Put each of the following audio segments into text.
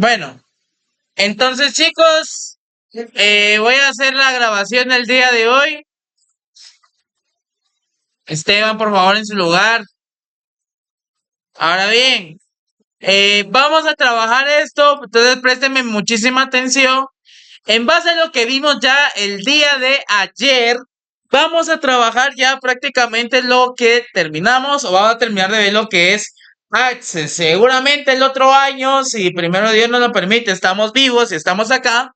Bueno, entonces chicos, voy a hacer la grabación del día de hoy. Esteban, por favor, en su lugar. Ahora bien, vamos a trabajar esto, entonces préstenme muchísima atención. En base a lo que vimos ya el día de ayer, vamos a trabajar ya prácticamente lo que terminamos o vamos a terminar de ver lo que es Access. Seguramente el otro año, si primero Dios nos lo permite, estamos vivos y estamos acá.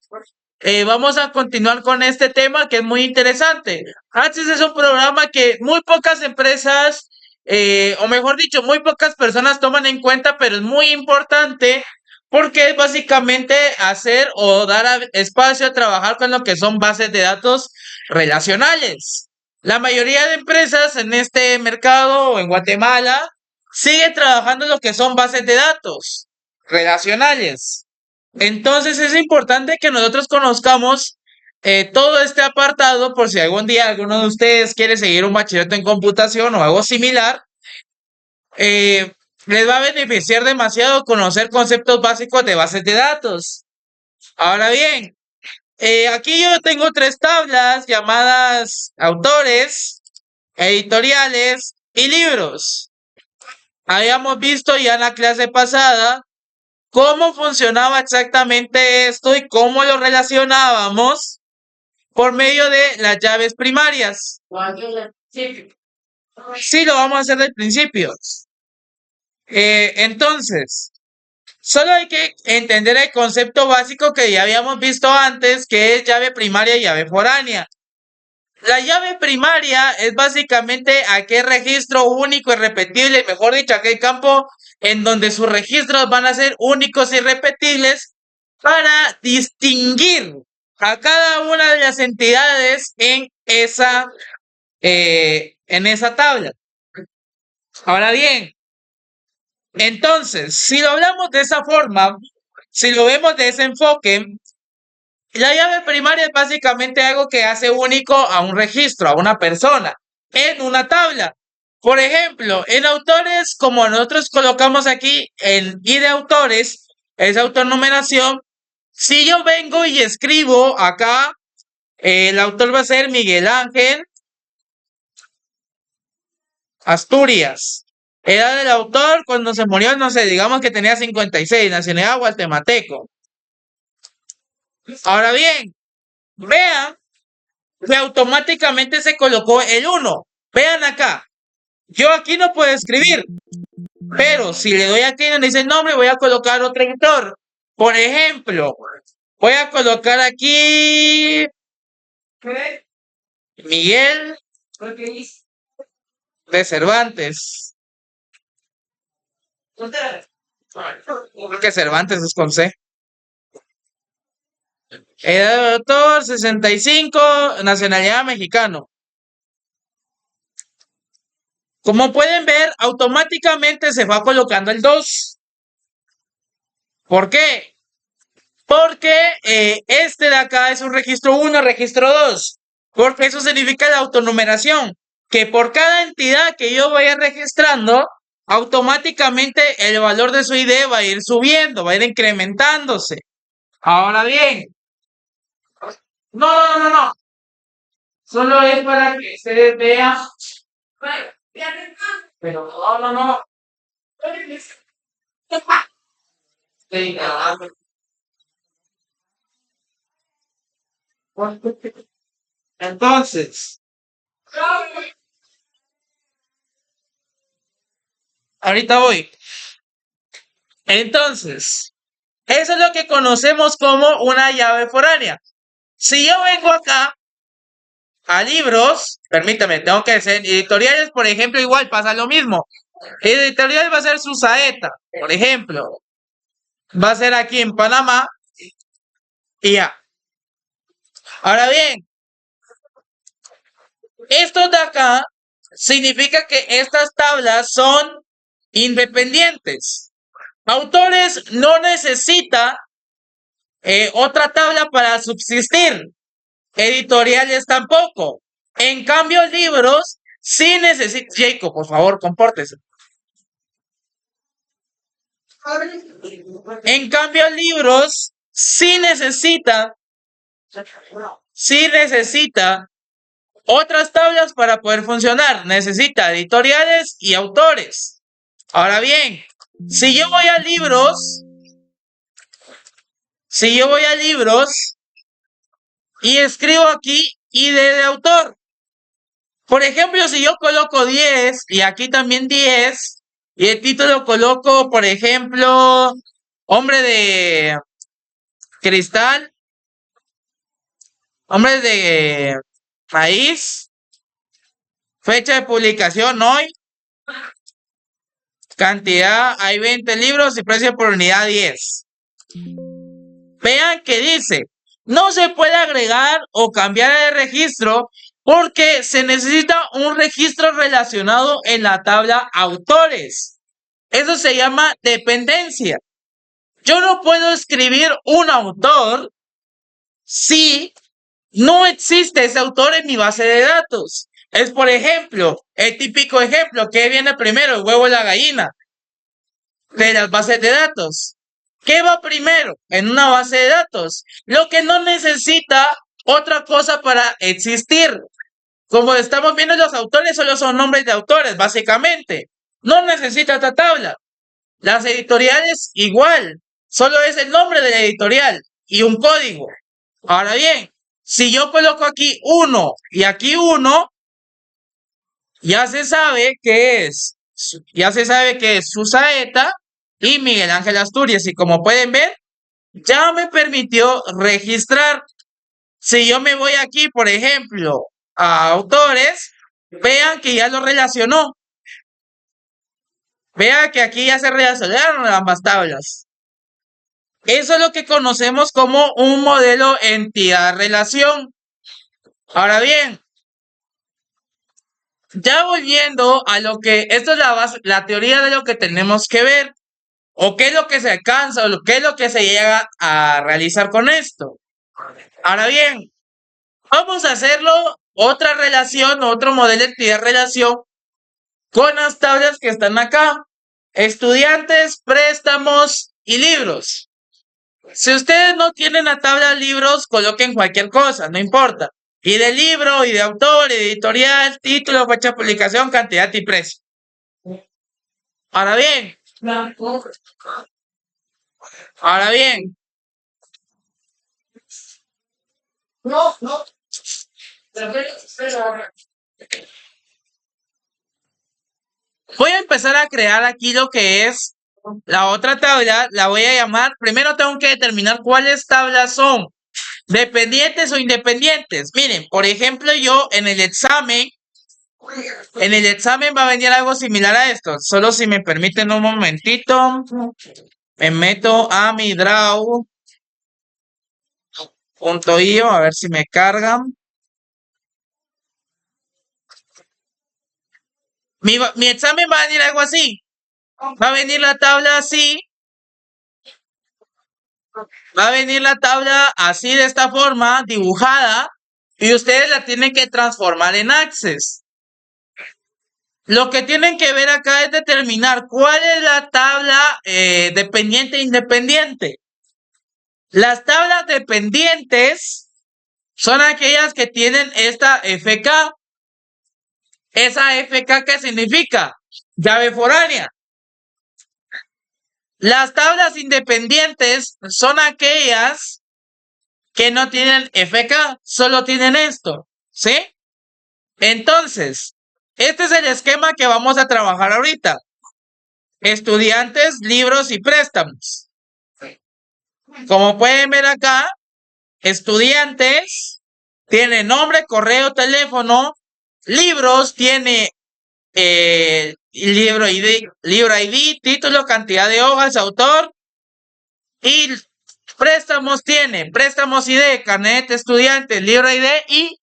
Vamos a continuar con este tema que es muy interesante. Access es un programa que muy pocas empresas, o mejor dicho, muy pocas personas toman en cuenta, pero es muy importante porque es básicamente hacer o dar espacio a trabajar con lo que son bases de datos relacionales. La mayoría de empresas en este mercado o en Guatemala sigue trabajando en lo que son bases de datos relacionales. Entonces es importante que nosotros conozcamos todo este apartado por si algún día alguno de ustedes quiere seguir un bachillerato en computación o algo similar. eh, Les va a beneficiar demasiado conocer conceptos básicos de bases de datos. Ahora bien, aquí yo tengo tres tablas llamadas autores, editoriales y libros. Habíamos visto ya en la clase pasada cómo funcionaba exactamente esto y cómo lo relacionábamos por medio de las llaves primarias. Sí, lo vamos a hacer del principio. Entonces, solo hay que entender el concepto básico que ya habíamos visto antes, que es llave primaria y llave foránea. La llave primaria es básicamente aquel registro único y repetible, mejor dicho, aquel campo en donde sus registros van a ser únicos y repetibles para distinguir a cada una de las entidades en esa tabla. Ahora bien, entonces, si lo hablamos de esa forma, si lo vemos de ese enfoque, la llave primaria es básicamente algo que hace único a un registro, a una persona, en una tabla. Por ejemplo, en autores, como nosotros colocamos aquí en I de autores, es autonumeración. Si yo vengo y escribo acá, el autor va a ser Miguel Ángel Asturias. Edad del autor cuando se murió, no sé, digamos que tenía 56, nacionalidad guatemalteco. Ahora bien, vean que automáticamente se colocó el 1. Vean acá. Yo aquí no puedo escribir, pero si le doy aquí donde dice el nombre, voy a colocar otro autor. Por ejemplo, voy a colocar aquí Miguel de Cervantes. Porque Cervantes es con C. Edad de autor 65, nacionalidad mexicano. Como pueden ver, automáticamente se va colocando el 2. ¿Por qué? Porque este de acá es un registro 1, registro 2. Porque eso significa la autonumeración. Que por cada entidad que yo vaya registrando, automáticamente el valor de su ID va a ir subiendo, va a ir incrementándose. Ahora bien, no. Solo es para que ustedes vean. Pero no. Entonces, ahorita voy. Entonces, eso es lo que conocemos como una llave foránea. Si yo vengo acá a libros, permítame, tengo que hacer editoriales, por ejemplo, igual pasa lo mismo. Editorial va a ser su saeta, por ejemplo. Va a ser aquí en Panamá y ya. Ahora bien, esto de acá significa que estas tablas son independientes. Autores no necesita otra tabla para subsistir. Editoriales tampoco. En cambio, libros sí necesita. Jacob, por favor, compórtese. En cambio, libros sí necesita otras tablas para poder funcionar. Necesita editoriales y autores. Ahora bien, si yo voy a libros, y escribo aquí ID de autor. Por ejemplo, si yo coloco 10 y aquí también 10 y el título coloco, por ejemplo, Hombre de Cristal, Hombre de Maíz, fecha de publicación hoy, cantidad, hay 20 libros y precio por unidad 10. Vean que dice, no se puede agregar o cambiar el registro porque se necesita un registro relacionado en la tabla autores. Eso se llama dependencia. Yo no puedo escribir un autor si no existe ese autor en mi base de datos. Es, por ejemplo, el típico ejemplo, ¿qué viene primero, el huevo o la gallina? De las bases de datos. ¿Qué va primero en una base de datos? Lo que no necesita otra cosa para existir. Como estamos viendo, los autores solo son nombres de autores, básicamente. No necesita esta tabla. Las editoriales igual. Solo es el nombre de la editorial y un código. Ahora bien, si yo coloco aquí 1 y aquí 1, ya se sabe que es Susaeta y Miguel Ángel Asturias. Y como pueden ver, ya me permitió registrar. Si yo me voy aquí, por ejemplo, a autores, vean que ya lo relacionó. Vean que aquí ya se relacionaron ambas tablas. Eso es lo que conocemos como un modelo entidad-relación. Ahora bien, ya volviendo a lo que, esto es la teoría de lo que tenemos que ver, o qué es lo que se alcanza, o qué es lo que se llega a realizar con esto. Ahora bien, vamos a hacerlo otra relación, otro modelo de entidad-relación con las tablas que están acá. Estudiantes, préstamos y libros. Si ustedes no tienen la tabla de libros, coloquen cualquier cosa, no importa. Y de libro, y de autor, editorial, título, fecha de publicación, cantidad y precio. Ahora bien, voy a empezar a crear aquí lo que es la otra tabla, la voy a llamar, primero tengo que determinar cuáles tablas son, dependientes o independientes. Miren, por ejemplo, yo en el examen va a venir algo similar a esto. Solo si me permiten un momentito, me meto a mi draw.io a ver si me cargan. Mi examen va a venir algo así. Va a venir la tabla así. Va a venir la tabla así de esta forma, dibujada, y ustedes la tienen que transformar en Access. Lo que tienen que ver acá es determinar cuál es la tabla dependiente e independiente. Las tablas dependientes son aquellas que tienen esta FK. ¿Esa FK qué significa? Llave foránea. Las tablas independientes son aquellas que no tienen FK, solo tienen esto, ¿sí? Entonces, este es el esquema que vamos a trabajar ahorita. Estudiantes, libros y préstamos. Como pueden ver acá, estudiantes tiene nombre, correo, teléfono. Libros tiene libro ID, título, cantidad de hojas, autor. Y préstamos tiene préstamos ID, carnet de estudiante, libro ID y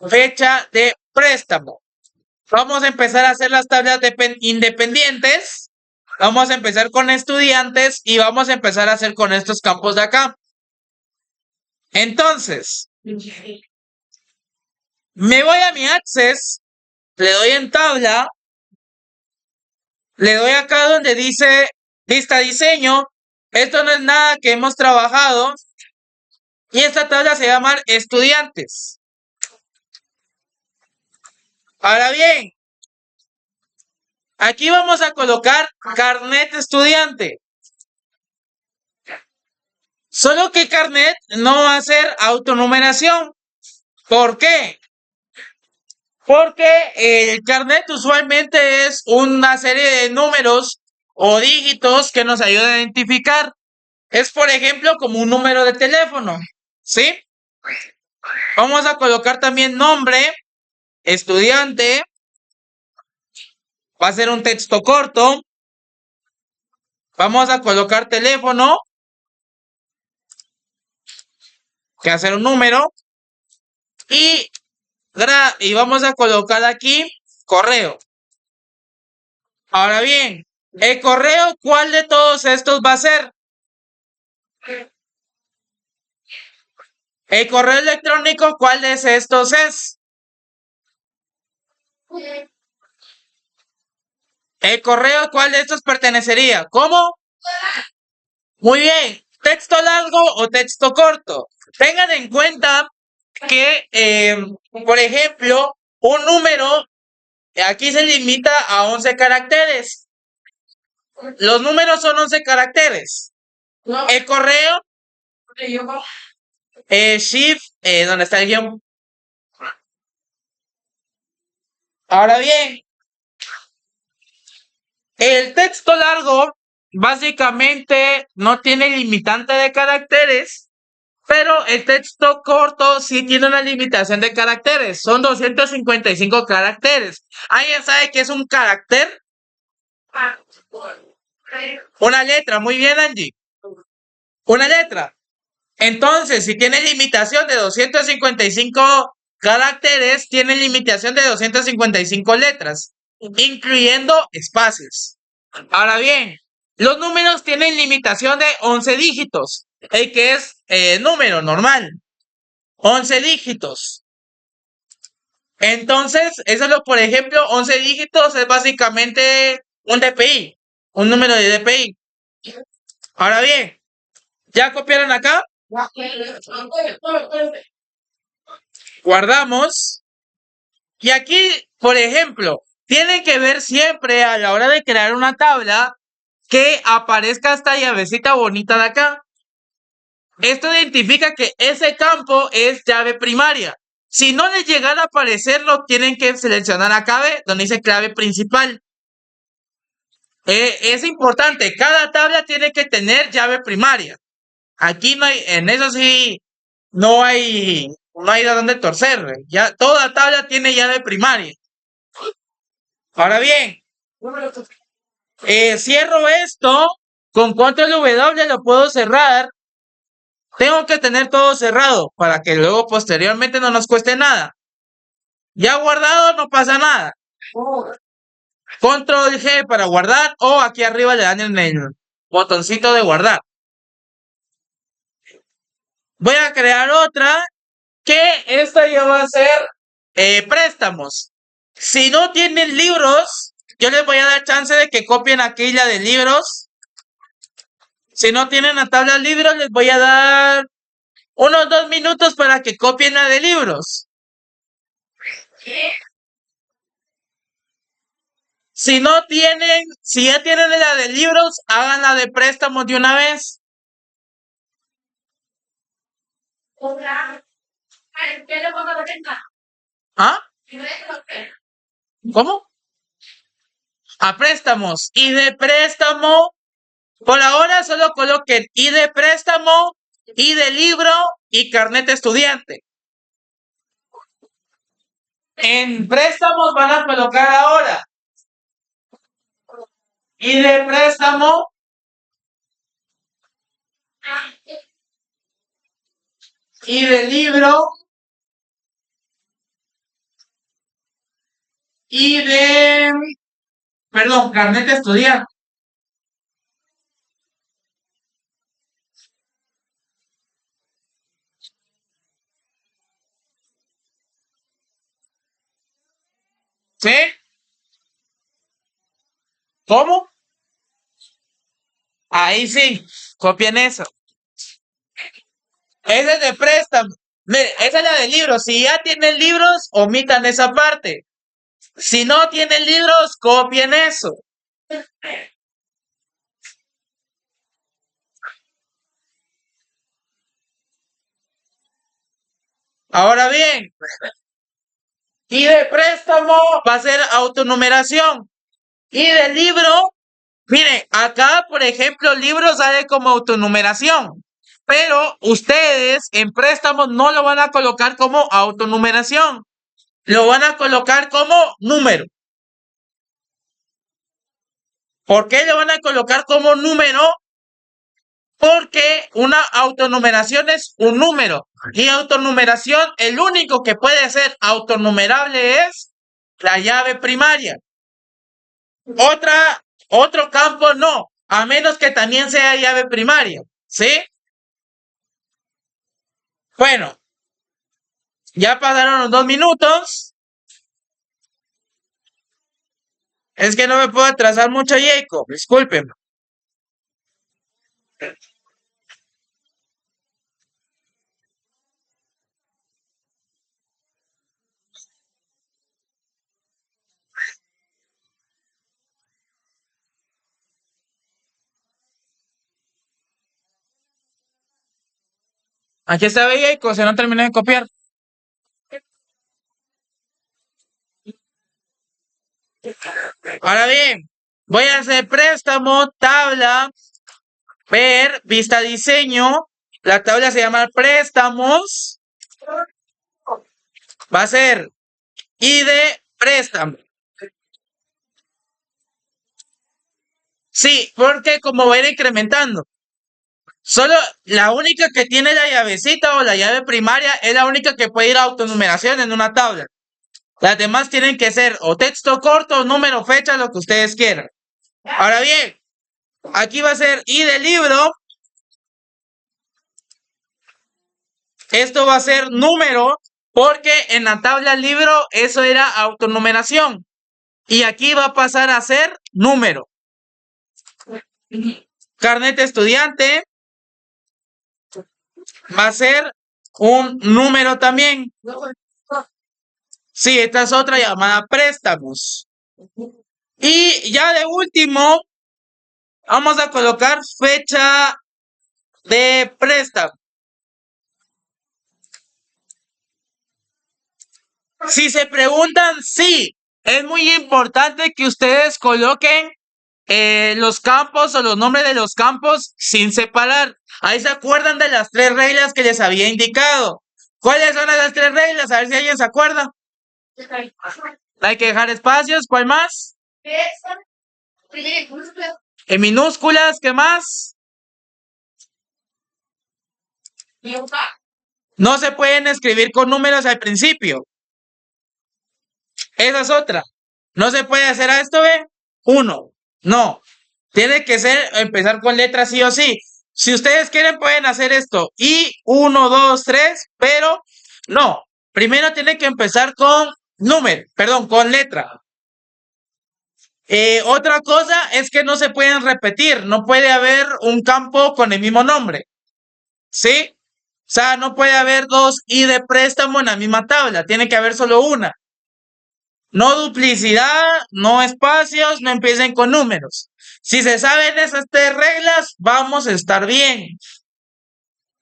fecha de préstamo. Vamos a empezar a hacer las tablas independientes. Vamos a empezar con estudiantes y vamos a empezar a hacer con estos campos de acá. Entonces, me voy a mi Access, le doy en tabla, le doy acá donde dice Lista diseño. Esto no es nada que hemos trabajado. Y esta tabla se llama estudiantes. Ahora bien, aquí vamos a colocar carnet estudiante. Solo que carnet no va a ser autonumeración. ¿Por qué? Porque el carnet usualmente es una serie de números o dígitos que nos ayudan a identificar. Es, por ejemplo, como un número de teléfono. ¿Sí? Vamos a colocar también nombre, estudiante. Va a ser un texto corto. Vamos a colocar teléfono, que va a ser un número. Y vamos a colocar aquí correo. Ahora bien, el correo, ¿cuál de todos estos va a ser? El correo electrónico, ¿cuál de estos es? El correo, ¿cuál de estos pertenecería? ¿Cómo? Muy bien. ¿Texto largo o texto corto? Tengan en cuenta que, por ejemplo, un número aquí se limita a 11 caracteres. Los números son 11 caracteres. El correo, shift, donde está el guión. Ahora bien, el texto largo básicamente no tiene limitante de caracteres, pero el texto corto sí tiene una limitación de caracteres. Son 255 caracteres. ¿Alguien sabe qué es un carácter? Una letra. Muy bien, Angie. Una letra. Entonces, si tiene limitación de 255 caracteres, tiene limitación de 255 letras, incluyendo espacios. Ahora bien, los números tienen limitación de 11 dígitos, el que es número normal. 11 dígitos. Entonces, eso es lo, por ejemplo, 11 dígitos es básicamente un DPI, un número de DPI. Ahora bien, ¿ya copiaron acá? Guardamos. Y aquí, por ejemplo, tienen que ver siempre a la hora de crear una tabla que aparezca esta llavecita bonita de acá. Esto identifica que ese campo es llave primaria. Si no les llegara a aparecer, lo tienen que seleccionar acá, donde dice clave principal. Es importante, cada tabla tiene que tener llave primaria. Aquí no hay, en eso sí, no hay de dónde torcer. Ya, toda tabla tiene llave primaria. Ahora bien, cierro esto, con control W lo puedo cerrar. Tengo que tener todo cerrado para que luego posteriormente no nos cueste nada. Ya guardado, no pasa nada. Control G para guardar o aquí arriba le dan en el botoncito de guardar. Voy a crear otra que esta ya va a ser préstamos. Si no tienen libros, yo les voy a dar chance de que copien aquí la de libros. Si no tienen la tabla de libros, les voy a dar unos 2 minutos para que copien la de libros. Si ya tienen la de libros, hagan la de préstamos de una vez. ¿Ah? ¿Cómo? A préstamos. Y de préstamo, por ahora solo coloquen y de préstamo, y de libro y carnet estudiante. En préstamos van a colocar ahora y de préstamo y de libro y de, perdón, carnet estudiante. ¿Sí? ¿Cómo? Ahí sí, copien eso. Ese es de préstamo. Mire, esa es la de libros. Si ya tienen libros, omitan esa parte. Si no tienen libros, copien eso. Ahora bien, y de préstamo va a ser autonumeración. Y de libro, miren, acá, por ejemplo, libro sale como autonumeración. Pero ustedes en préstamos no lo van a colocar como autonumeración. Lo van a colocar como número. ¿Por qué lo van a colocar como número? Porque una autonumeración es un número. Y autonumeración, el único que puede ser autonumerable es la llave primaria. Otro campo no, a menos que también sea llave primaria. ¿Sí? Bueno, ya pasaron los 2 minutos. Es que no me puedo atrasar mucho, Jacob. Discúlpenme. Aquí está Jacob, se no terminé de copiar. Ahora bien, voy a hacer préstamo, tabla, ver, vista diseño. La tabla se llama préstamos. Va a ser I de préstamo. Sí, porque como va a ir incrementando. Solo la única que tiene la llavecita o la llave primaria es la única que puede ir a autonumeración en una tabla. Las demás tienen que ser o texto corto, número, fecha, lo que ustedes quieran. Ahora bien, aquí va a ser I de libro. Esto va a ser número porque en la tabla libro eso era autonumeración. Y aquí va a pasar a ser número. Carnet de estudiante va a ser un número también. Sí, esta es otra llamada préstamos. Y ya de último, vamos a colocar fecha de préstamo. Si se preguntan, sí, es muy importante que ustedes coloquen los campos o los nombres de los campos sin separar. Ahí se acuerdan de las 3 reglas que les había indicado. ¿Cuáles son esas 3 reglas? A ver si alguien se acuerda. Hay que dejar espacios. ¿Cuál más? En minúsculas, ¿qué más? No se pueden escribir con números al principio. Esa es otra. No se puede hacer a esto, ¿ve? 1. No. Tiene que ser empezar con letras sí o sí. Si ustedes quieren, pueden hacer esto. Y 1, 2, 3, pero no. Primero tiene que empezar con número, perdón, con letra. Otra cosa es que no se pueden repetir. No puede haber un campo con el mismo nombre. ¿Sí? O sea, no puede haber dos I de préstamo en la misma tabla. Tiene que haber solo una. No duplicidad, no espacios, no empiecen con números. Si se saben esas 3 reglas, vamos a estar bien.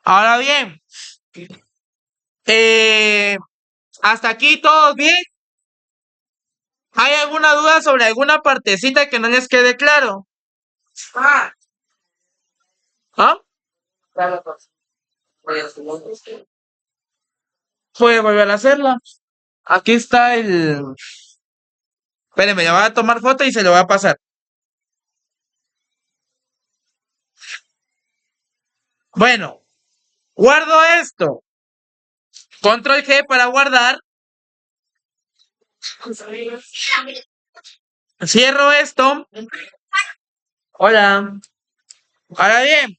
Ahora bien, hasta aquí todos bien. ¿Hay alguna duda sobre alguna partecita que no les quede claro? ¿Ah? Puede volver a hacerla. Aquí está el... Espérenme, le voy a tomar foto y se lo voy a pasar. Bueno, guardo esto. Control G para guardar. Cierro esto. Hola. Ahora bien,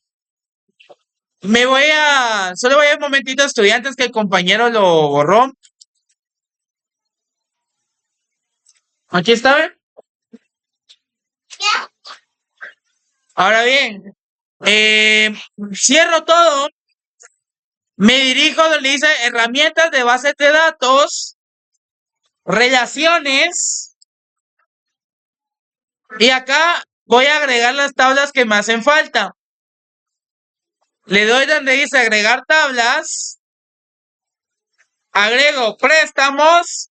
solo voy a un momentito, estudiantes, que el compañero lo borró. Aquí está, ¿ven? Ahora bien, Cierro todo, me dirijo donde dice herramientas de bases de datos, relaciones, y acá voy a agregar las tablas que me hacen falta. Le doy donde dice agregar tablas, agrego préstamos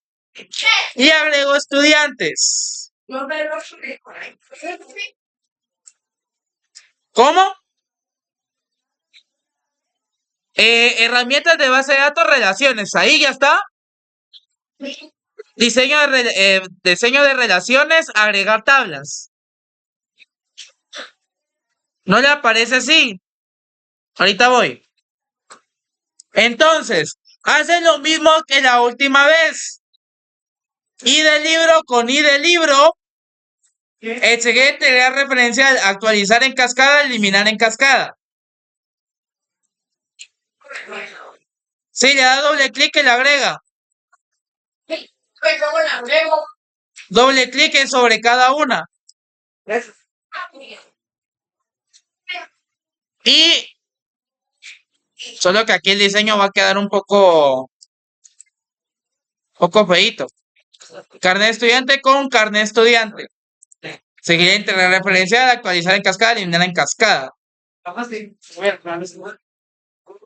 y agrego estudiantes. ¿Cómo? Herramientas de base de datos, relaciones. Ahí ya está. Diseño de relaciones, agregar tablas. ¿No le aparece así? Ahorita voy. Entonces, hace lo mismo que la última vez. I de libro con I de libro. El siguiente le da referencia a actualizar en cascada, eliminar en cascada. Sí, le da doble clic y le agrega. Doble clic en sobre cada una. Y solo que aquí el diseño va a quedar un poco feíto. Carnet estudiante con carnet estudiante. Seguir entre referenciada, actualizar en cascada, eliminar en cascada.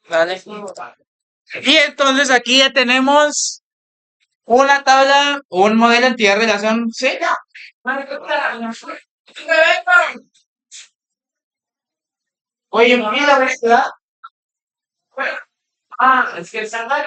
Vale. Y entonces aquí ya tenemos una tabla, un modelo entidad relación. ¿Sí? Oye, mira, ¿verdad? Es que está mal.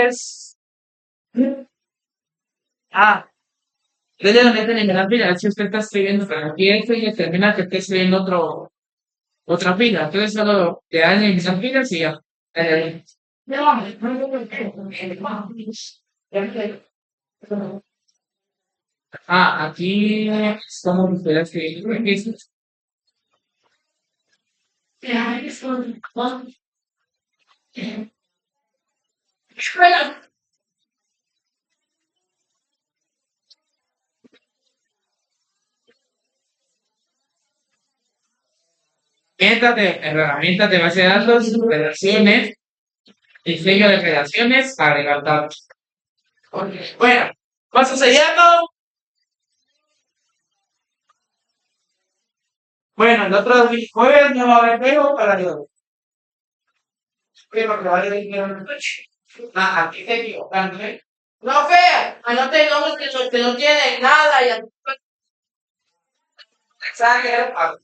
Es... Ah, dele donde en la fila, si usted está escribiendo para aquí esto y termina que esté escribiendo otra fila. Entonces solo te dan en esa fila y ya. Eh, aquí es como que estoy escribiendo registros. Herramientas de base de datos, relaciones, diseño de relaciones, agregar datos. Ok, bueno, paso sellando. Bueno, el otro jueves no va a haber juego para los pero que vale dinero en la noche. Ah, aquí te equivocando, ¿eh? No, fea, anote el nombre que no tiene nada y exagero.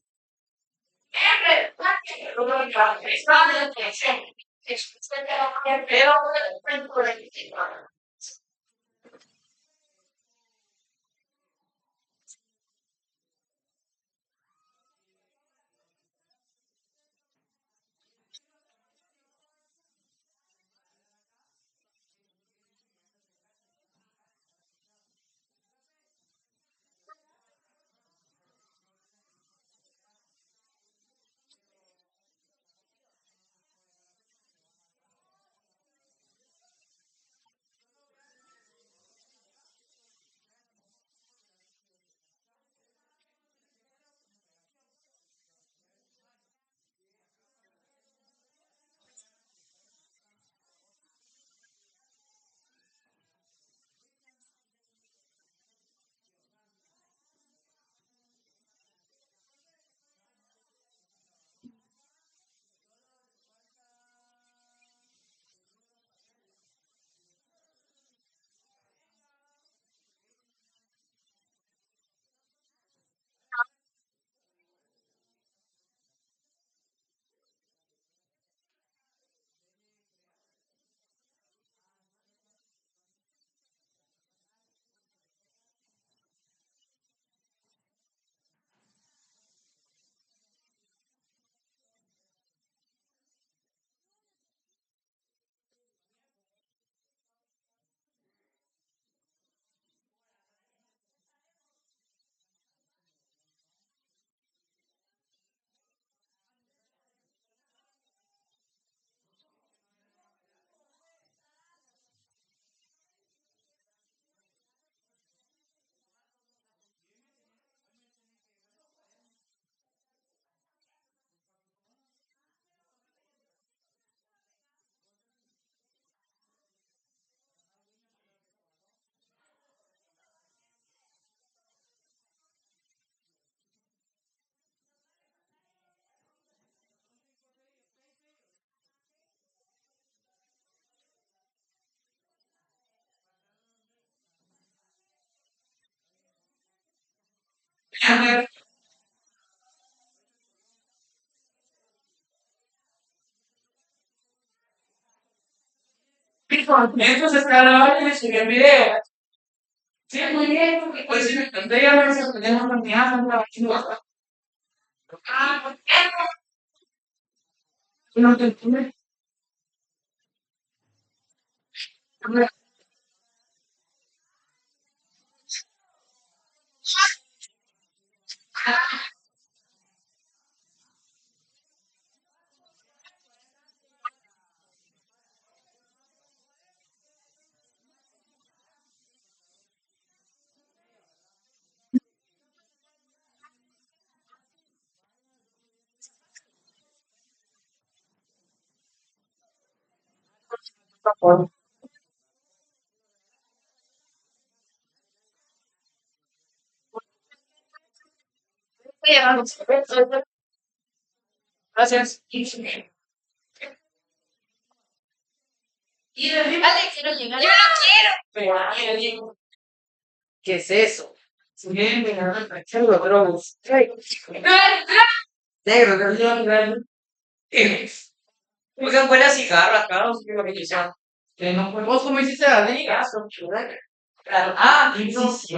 Estos escalables y el video. Sí, muy bien, porque pues si me conté ya a veces tenemos terminado un trabajo. Ah, ¿por qué no te entiendes? Gracias. Vale, quiero llegar. Yo no quiero. Pero, ay, digo, ¿qué es eso? Sí, mira, negro, bro. Ay, negro, negro, negro. Oigan, buena cigarra acá, no sé qué bendición. Que no fue. Vos como hiciste la de gasto, claro. Ah, y no, sí.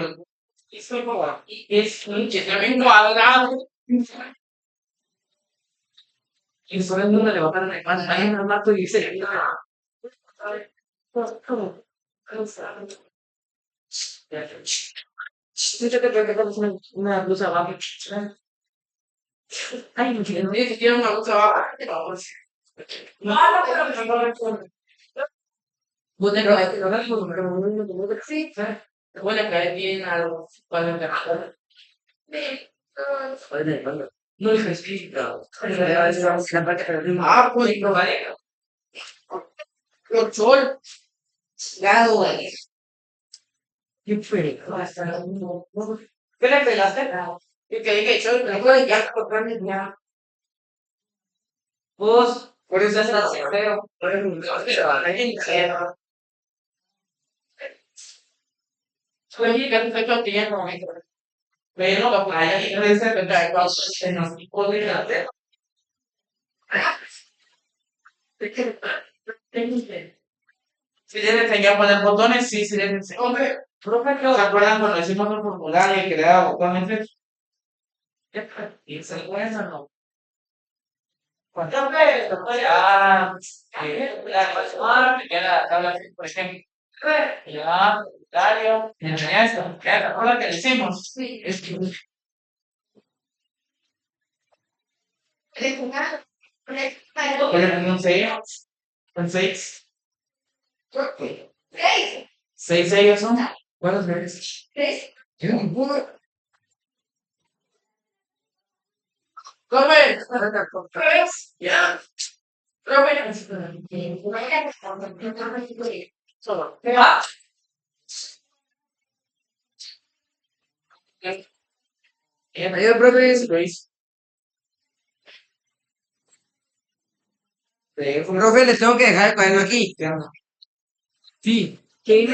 Eso como. Es un chiste bien cuadrado. Y eso es donde le va a dar la espalda. Ahí en el mato y dice, ¿cómo? Yo te creo que tenemos una blusa abajo. Ay, no quiero. Si tiene una blusa abajo, vamos. No, no, pero no. Vos te acabas de cagar, pero sí. Te voy a caer bien a los padres de la no es espíritu. Ah, pues no vale. Control. Gado, güey. ¿Qué fue? ¿Qué le pelaste? Y que dije, yo me voy ya comprarme ya. Vos, por eso estás feo. Por eso, oye, que te estoy tiempo, pero la playa tiene ese pecado que no se puede hacer. Si les enseñó a poner botones, sí, sí les enseñó. Hombre, profe, ¿se acuerdan cuando hicimos un formulario y creaba botones? Y se acuerdan, ¿no? ¿Cuántas veces? Ah, la ecuación, que era la tabla, por ejemplo. Ya, Dario, enseñar esto, ya, ¿te acuerdas que le hicimos? Sí. Es que, un 6, un 6. ¿Seis ellos son? ¿Cuántos veces? Yo ninguno. ¡Come! ¿Tres? Ya. ¡Come! Solo. Ah. Yo creo que es Grace. Profe, les tengo que dejar el cuaderno aquí. Sí. ¿Qué?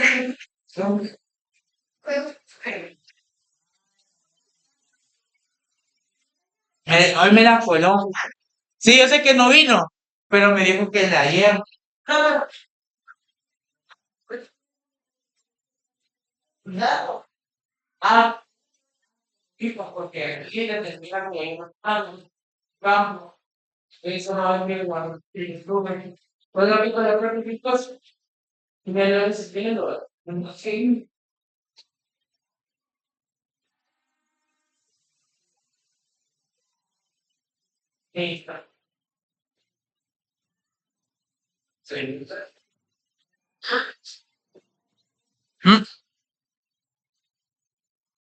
Hoy me la coló. Sí, yo sé que no vino, pero me dijo que el de ayer. Ah, no. Ah, hijo, porque fíjate, mira que vamos. Eso no es mi guarda. Puedo abrir con la propia cosa y me lo desespero. No sé. Ahí está. Sí.